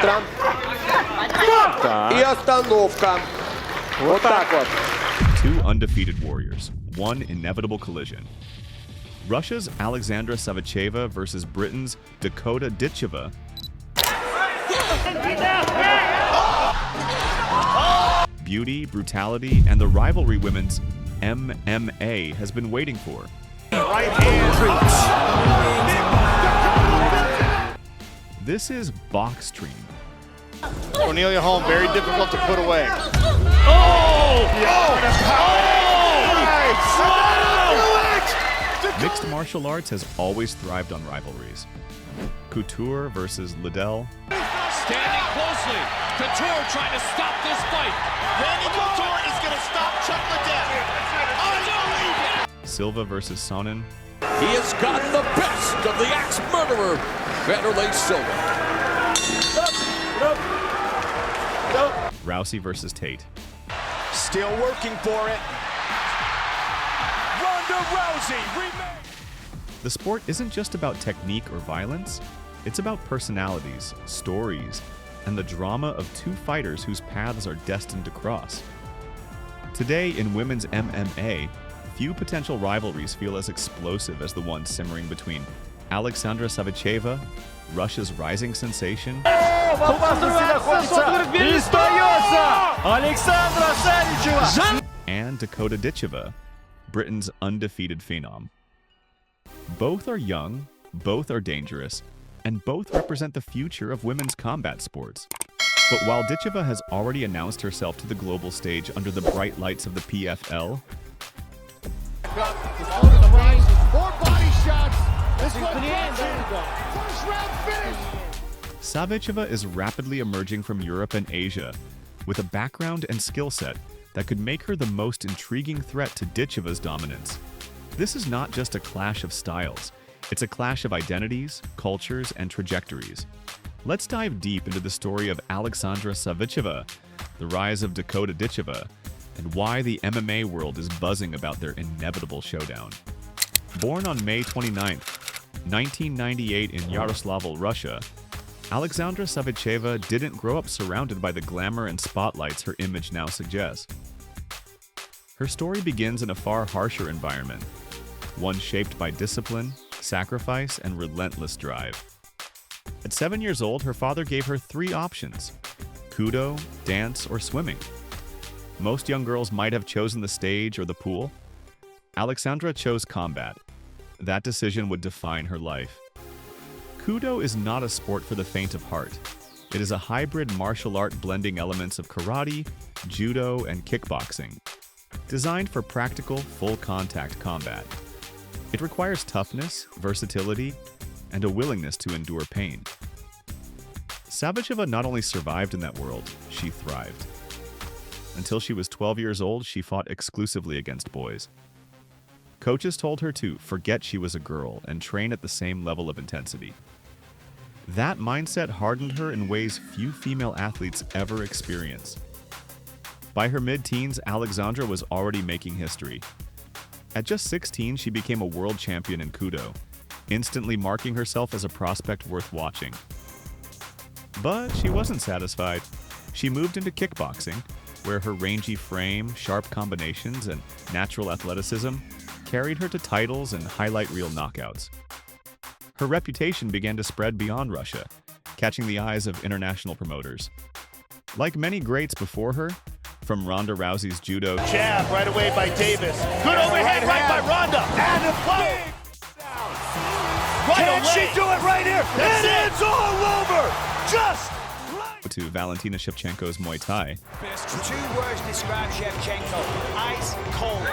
быстро. И остановка. Вот так вот. Two undefeated warriors, one inevitable collision. Russia's Aleksandra Savicheva versus Britain's Dakota Ditcheva. Beauty, brutality, and the rivalry women's MMA has been waiting for. Right hand reach. This is BoXtreme. Cornelia Holm, very difficult to put away. Mixed martial arts has always thrived on rivalries. Couture versus Liddell. Standing closely. Couture trying to stop this fight. Randy Couture is going to stop Chuck Liddell. Unbelievable. Silva versus Sonnen. He has got the best of the axe murderer, Vanderlei Silva. Rousey versus Tate. Still working for it. Ronda Rousey. The sport isn't just about technique or violence, it's about personalities, stories, and the drama of two fighters whose paths are destined to cross. Today in women's MMA, few potential rivalries feel as explosive as the one simmering between Aleksandra Savicheva, Russia's rising sensation, and Dakota Ditcheva, Britain's undefeated phenom. Both are young, both are dangerous, and both represent the future of women's combat sports. But while Ditcheva has already announced herself to the global stage under the bright lights of the PFL, Savicheva is rapidly emerging from Europe and Asia with a background and skill set that could make her the most intriguing threat to Ditcheva's dominance. This is not just a clash of styles, it's a clash of identities, cultures, and trajectories. Let's dive deep into the story of Aleksandra Savicheva, the rise of Dakota Ditcheva, and why the MMA world is buzzing about their inevitable showdown. Born on May 29, 1998 in Yaroslavl, Russia, Aleksandra Savicheva didn't grow up surrounded by the glamour and spotlights her image now suggests. Her story begins in a far harsher environment, one shaped by discipline, sacrifice, and relentless drive. At 7 years old, her father gave her 3 options: kudo, dance, or swimming. Most young girls might have chosen the stage or the pool. Alexandra chose combat. That decision would define her life. Kudo is not a sport for the faint of heart. It is a hybrid martial art blending elements of karate, judo, and kickboxing, designed for practical, full-contact combat. It requires toughness, versatility, and a willingness to endure pain. Savicheva not only survived in that world, she thrived. Until she was 12 years old, she fought exclusively against boys. Coaches told her to forget she was a girl and train at the same level of intensity. That mindset hardened her in ways few female athletes ever experience. By her mid-teens, Alexandra was already making history. At just 16, she became a world champion in kudo, instantly marking herself as a prospect worth watching. But she wasn't satisfied. She moved into kickboxing, where her rangy frame, sharp combinations, and natural athleticism carried her to titles and highlight reel knockouts. Her reputation began to spread beyond Russia, catching the eyes of international promoters. Like many greats before her, from Ronda Rousey's judo Jab right away by Davis. Good overhead right by Ronda. And a blow. Can she do it right here? It is all over. Just right. to Valentina Shevchenko's Muay Thai. 2 words describe Shevchenko: ice cold.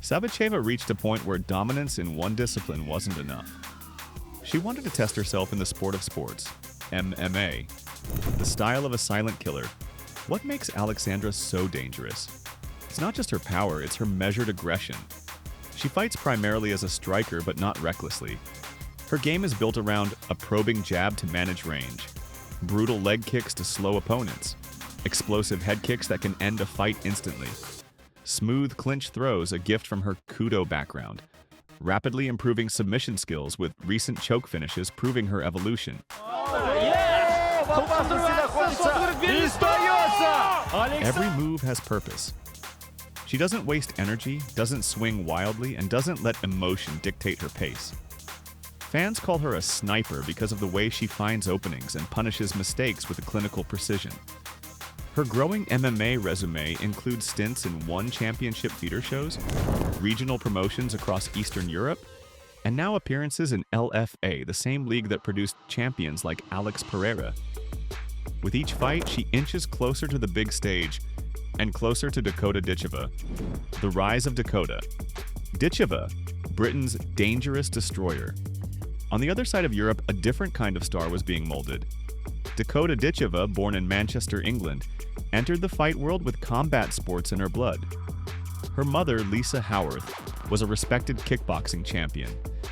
Savicheva reached a point where dominance in one discipline wasn't enough. She wanted to test herself in the sport of sports, MMA, the style of a silent killer. What makes Alexandra so dangerous? It's not just her power, it's her measured aggression. She fights primarily as a striker, but not recklessly. Her game is built around a probing jab to manage range, brutal leg kicks to slow opponents, explosive head kicks that can end a fight instantly, smooth clinch throws, a gift from her kudo background, rapidly improving submission skills with recent choke finishes proving her evolution. Every move has purpose. She doesn't waste energy, doesn't swing wildly, and doesn't let emotion dictate her pace. Fans call her a sniper because of the way she finds openings and punishes mistakes with a clinical precision. Her growing MMA resume includes stints in one championship theater shows, regional promotions across Eastern Europe, and now appearances in LFA, the same league that produced champions like Alex Pereira. With each fight, she inches closer to the big stage and closer to Dakota Ditcheva. The rise of Dakota. Ditcheva, Britain's dangerous destroyer. On the other side of Europe, a different kind of star was being molded. Dakota Ditcheva, born in Manchester, England, entered the fight world with combat sports in her blood. Her mother, Lisa Howarth, was a respected kickboxing champion,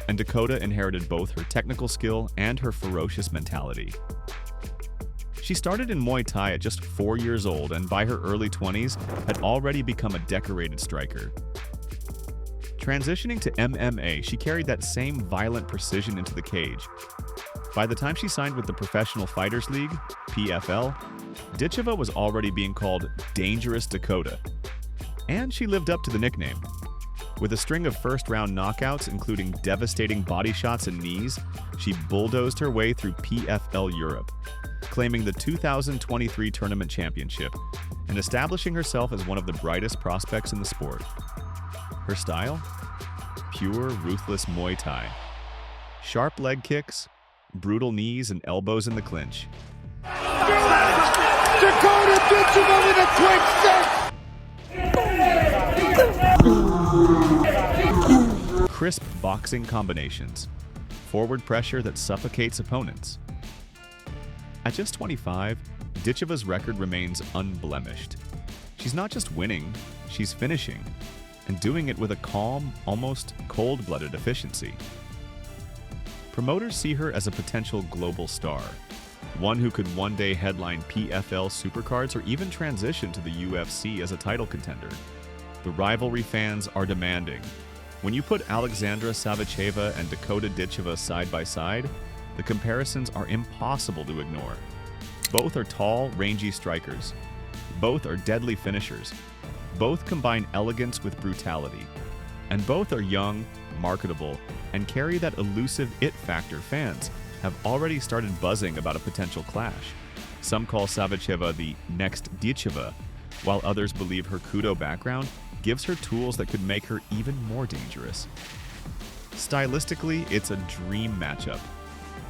and Dakota inherited both her technical skill and her ferocious mentality. She started in Muay Thai at just 4 years old, and by her early 20s had already become a decorated striker. Transitioning to MMA, she carried that same violent precision into the cage. By the time she signed with the Professional Fighters League, PFL, Ditcheva was already being called Dangerous Dakota. And she lived up to the nickname. With a string of first-round knockouts, including devastating body shots and knees, she bulldozed her way through PFL Europe, claiming the 2023 tournament championship and establishing herself as one of the brightest prospects in the sport. Her style? Pure, ruthless Muay Thai. Sharp leg kicks, brutal knees and elbows in the clinch. Dakota Ditcheva with a quick set. Crisp boxing combinations. Forward pressure that suffocates opponents. At just 25, Ditcheva's record remains unblemished. She's not just winning, she's finishing, and doing it with a calm, almost cold-blooded efficiency. Promoters see her as a potential global star, one who could one day headline PFL supercards or even transition to the UFC as a title contender. The rivalry fans are demanding. When you put Aleksandra Savicheva and Dakota Ditcheva side by side, the comparisons are impossible to ignore. Both are tall, rangy strikers. Both are deadly finishers. Both combine elegance with brutality. And both are young, marketable, and carry that elusive it factor fans have already started buzzing about a potential clash. Some call Savicheva the next Ditcheva, while others believe her kudo background gives her tools that could make her even more dangerous. Stylistically, it's a dream matchup.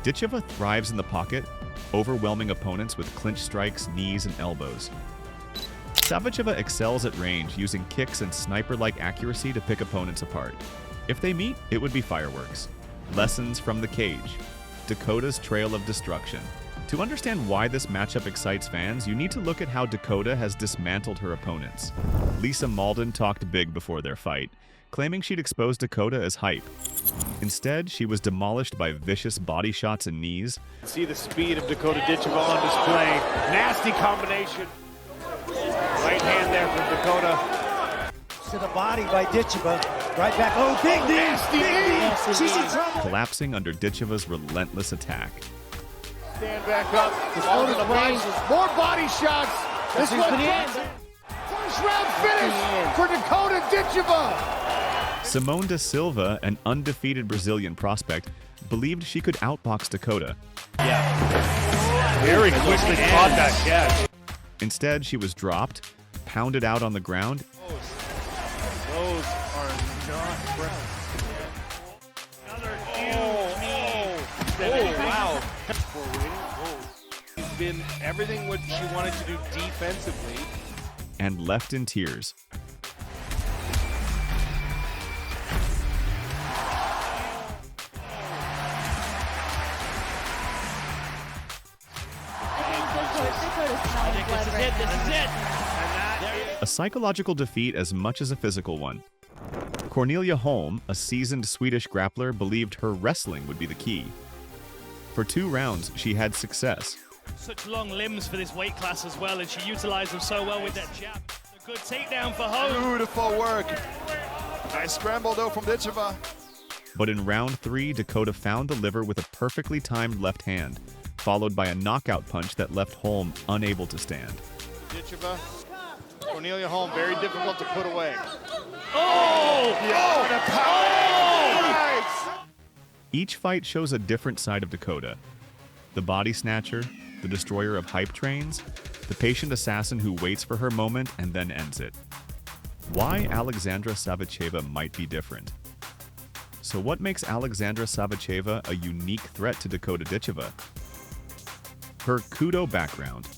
Ditcheva thrives in the pocket, overwhelming opponents with clinch strikes, knees, and elbows. Savicheva excels at range, using kicks and sniper-like accuracy to pick opponents apart. If they meet, it would be fireworks. Lessons from the cage. Dakota's trail of destruction. To understand why this matchup excites fans, you need to look at how Dakota has dismantled her opponents. Lisa Malden talked big before their fight, claiming she'd expose Dakota as hype. Instead, she was demolished by vicious body shots and knees. See the speed of Dakota Ditcheva on display. Nasty combination. Right hand there from Dakota. To the body by Ditcheva. Right back. Oh, big knee! Big knee! She's in trouble. Collapsing under Ditcheva's relentless attack. Stand back up. All the rises. More body shots. This one first round finish for Dakota Ditcheva. Simone da Silva, an undefeated Brazilian prospect, believed she could outbox Dakota. Very quickly caught that catch. Instead, she was dropped, pounded out on the ground, Those are not brown. Another huge knee. Wow. She's been everything what she wanted to do defensively. and left in tears. A psychological defeat as much as a physical one. Cornelia Holm, a seasoned Swedish grappler, believed her wrestling would be the key. For 2 rounds, she had success. Such long limbs for this weight class as well, and she utilized them so well with that jab. A good takedown for Holm. Beautiful work. Nice scramble though from Ditcheva. But in round 3, Dakota found the liver with a perfectly timed left hand, followed by a knockout punch that left Holm unable to stand. Ditcheva, Cornelia Holm, very difficult to put away. Each fight shows a different side of Dakota. The body snatcher, the destroyer of hype trains, the patient assassin who waits for her moment and then ends it. Why Aleksandra Savicheva might be different. So what makes Aleksandra Savicheva a unique threat to Dakota Ditcheva? Her kudo background.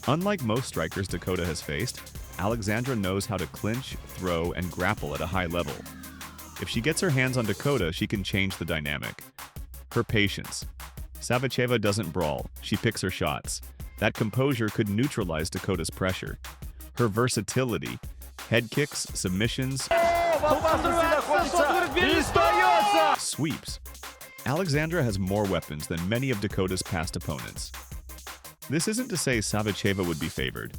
Unlike most strikers Dakota has faced, Alexandra knows how to clinch, throw, and grapple at a high level. If she gets her hands on Dakota, she can change the dynamic. Her patience. Savicheva doesn't brawl, she picks her shots. That composure could neutralize Dakota's pressure. Her versatility. Head kicks, submissions, sweeps. Alexandra has more weapons than many of Dakota's past opponents. This isn't to say Savicheva would be favored.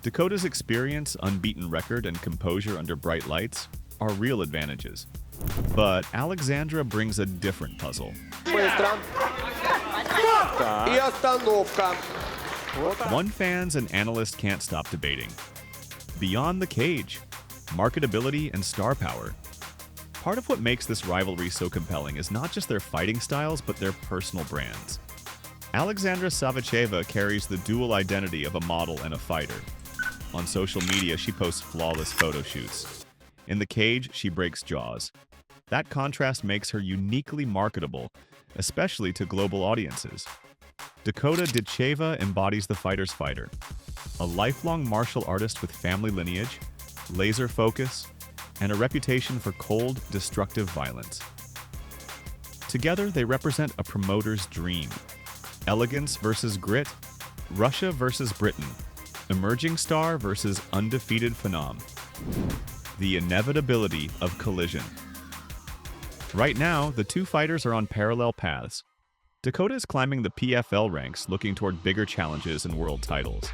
Dakota's experience, unbeaten record, and composure under bright lights are real advantages. But Alexandra brings a different puzzle. One fans and analysts can't stop debating. Beyond the cage, marketability and star power. Part of what makes this rivalry so compelling is not just their fighting styles, but their personal brands. Aleksandra Savicheva carries the dual identity of a model and a fighter. On social media, she posts flawless photo shoots. In the cage, she breaks jaws. That contrast makes her uniquely marketable, especially to global audiences. Dakota Ditcheva embodies the fighter's fighter, a lifelong martial artist with family lineage, laser focus, and a reputation for cold, destructive violence. Together, they represent a promoter's dream. Elegance versus grit, Russia versus Britain, emerging star versus undefeated phenom. The inevitability of collision. Right now, the two fighters are on parallel paths. Dakota is climbing the PFL ranks, looking toward bigger challenges and world titles.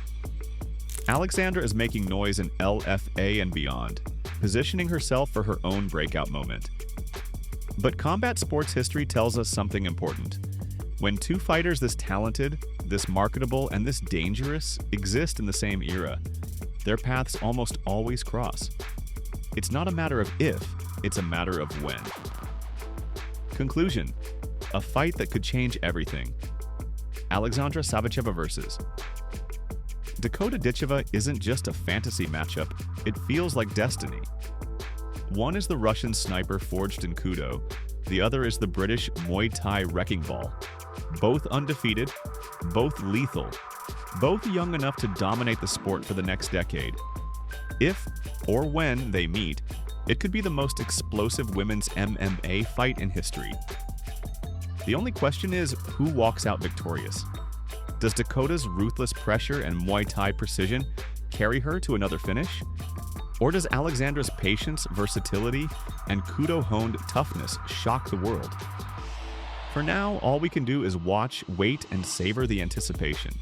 Alexandra is making noise in LFA and beyond, positioning herself for her own breakout moment. But combat sports history tells us something important. When two fighters this talented, this marketable, and this dangerous exist in the same era, their paths almost always cross. It's not a matter of if, it's a matter of when. Conclusion: a fight that could change everything. Aleksandra Savicheva versus Dakota Ditcheva isn't just a fantasy matchup, it feels like destiny. One is the Russian sniper forged in kudo, the other is the British Muay Thai wrecking ball. Both undefeated, both lethal, both young enough to dominate the sport for the next decade. If, or when, they meet, it could be the most explosive women's MMA fight in history. The only question is, who walks out victorious? Does Dakota's ruthless pressure and Muay Thai precision carry her to another finish? Or does Alexandra's patience, versatility, and kudo-honed toughness shock the world? For now, all we can do is watch, wait, and savor the anticipation.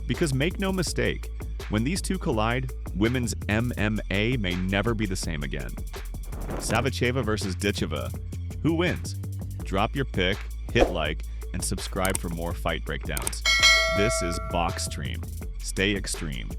Because make no mistake, when these two collide, women's MMA may never be the same again. Savicheva versus Ditcheva. Who wins? Drop your pick, hit like, and subscribe for more fight breakdowns. This is BoXtreme. Stay extreme.